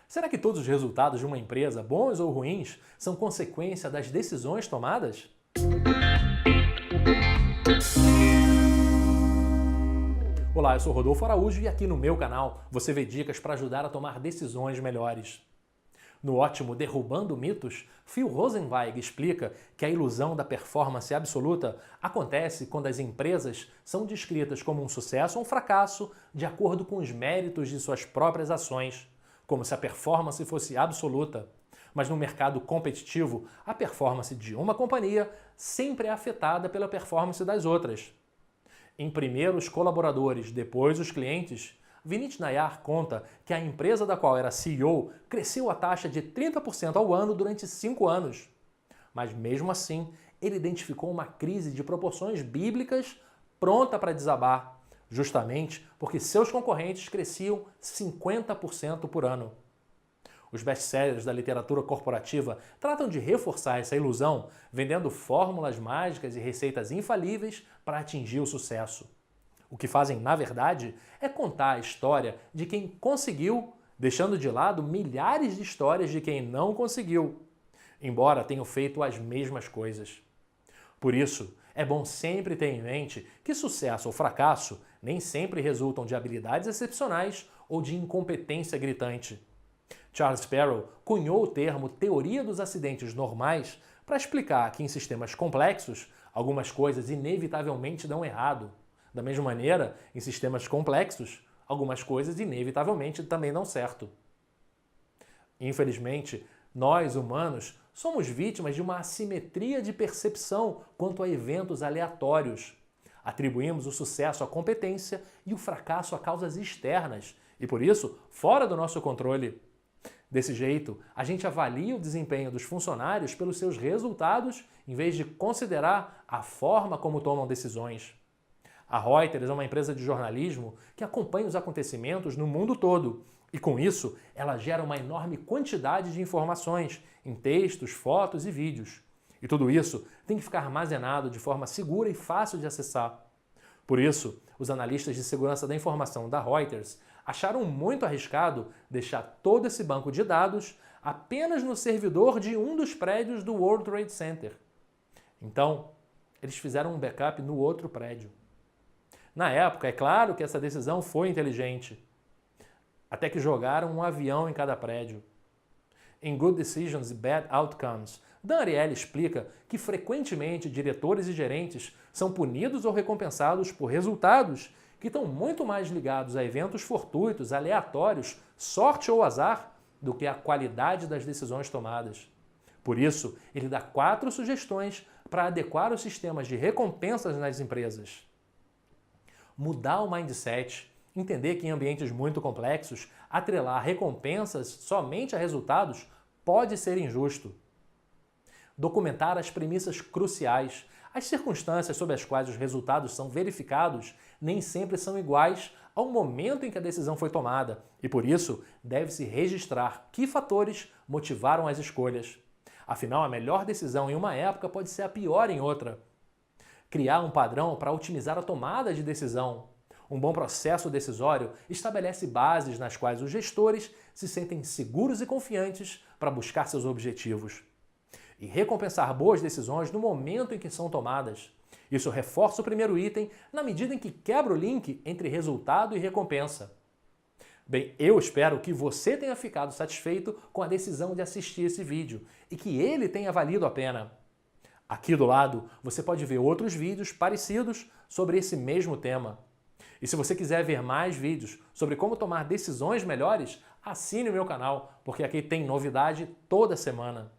Será que todos os resultados de uma empresa, bons ou ruins, são consequência das decisões tomadas? Olá, eu sou Rodolfo Araújo e aqui no meu canal você vê dicas para ajudar a tomar decisões melhores. No ótimo Derrubando Mitos, Phil Rosenzweig explica que a ilusão da performance absoluta acontece quando as empresas são descritas como um sucesso ou um fracasso de acordo com os méritos de suas próprias ações, como se a performance fosse absoluta. Mas no mercado competitivo, a performance de uma companhia sempre é afetada pela performance das outras. Em primeiro os colaboradores, depois os clientes, Vinit Nayar conta que a empresa da qual era CEO cresceu a taxa de 30% ao ano durante 5 anos. Mas mesmo assim, ele identificou uma crise de proporções bíblicas pronta para desabar, justamente porque seus concorrentes cresciam 50% por ano. Os best-sellers da literatura corporativa tratam de reforçar essa ilusão, vendendo fórmulas mágicas e receitas infalíveis para atingir o sucesso. O que fazem, na verdade, é contar a história de quem conseguiu, deixando de lado milhares de histórias de quem não conseguiu, embora tenham feito as mesmas coisas. Por isso, é bom sempre ter em mente que sucesso ou fracasso nem sempre resultam de habilidades excepcionais ou de incompetência gritante. Charles Sparrow cunhou o termo teoria dos acidentes normais para explicar que em sistemas complexos, algumas coisas inevitavelmente dão errado. Da mesma maneira, em sistemas complexos, algumas coisas inevitavelmente também dão certo. Infelizmente, nós, humanos, somos vítimas de uma assimetria de percepção quanto a eventos aleatórios. Atribuímos o sucesso à competência e o fracasso a causas externas e, por isso, fora do nosso controle. Desse jeito, a gente avalia o desempenho dos funcionários pelos seus resultados em vez de considerar a forma como tomam decisões. A Reuters é uma empresa de jornalismo que acompanha os acontecimentos no mundo todo e, com isso, ela gera uma enorme quantidade de informações em textos, fotos e vídeos. E tudo isso tem que ficar armazenado de forma segura e fácil de acessar. Por isso, os analistas de segurança da informação da Reuters acharam muito arriscado deixar todo esse banco de dados apenas no servidor de um dos prédios do World Trade Center. Então, eles fizeram um backup no outro prédio. Na época, é claro que essa decisão foi inteligente, até que jogaram um avião em cada prédio. Em Good Decisions e Bad Outcomes, Dan Ariely explica que frequentemente diretores e gerentes são punidos ou recompensados por resultados que estão muito mais ligados a eventos fortuitos, aleatórios, sorte ou azar, do que a qualidade das decisões tomadas. Por isso, ele dá 4 sugestões para adequar os sistemas de recompensas nas empresas. Mudar o mindset, entender que em ambientes muito complexos, atrelar recompensas somente a resultados pode ser injusto. Documentar as premissas cruciais. As circunstâncias sob as quais os resultados são verificados nem sempre são iguais ao momento em que a decisão foi tomada e, por isso, deve-se registrar que fatores motivaram as escolhas. Afinal, a melhor decisão em uma época pode ser a pior em outra. Criar um padrão para otimizar a tomada de decisão. Um bom processo decisório estabelece bases nas quais os gestores se sentem seguros e confiantes para buscar seus objetivos. E recompensar boas decisões no momento em que são tomadas. Isso reforça o primeiro item na medida em que quebra o link entre resultado e recompensa. Bem, eu espero que você tenha ficado satisfeito com a decisão de assistir esse vídeo e que ele tenha valido a pena. Aqui do lado, você pode ver outros vídeos parecidos sobre esse mesmo tema. E se você quiser ver mais vídeos sobre como tomar decisões melhores, assine o meu canal, porque aqui tem novidade toda semana.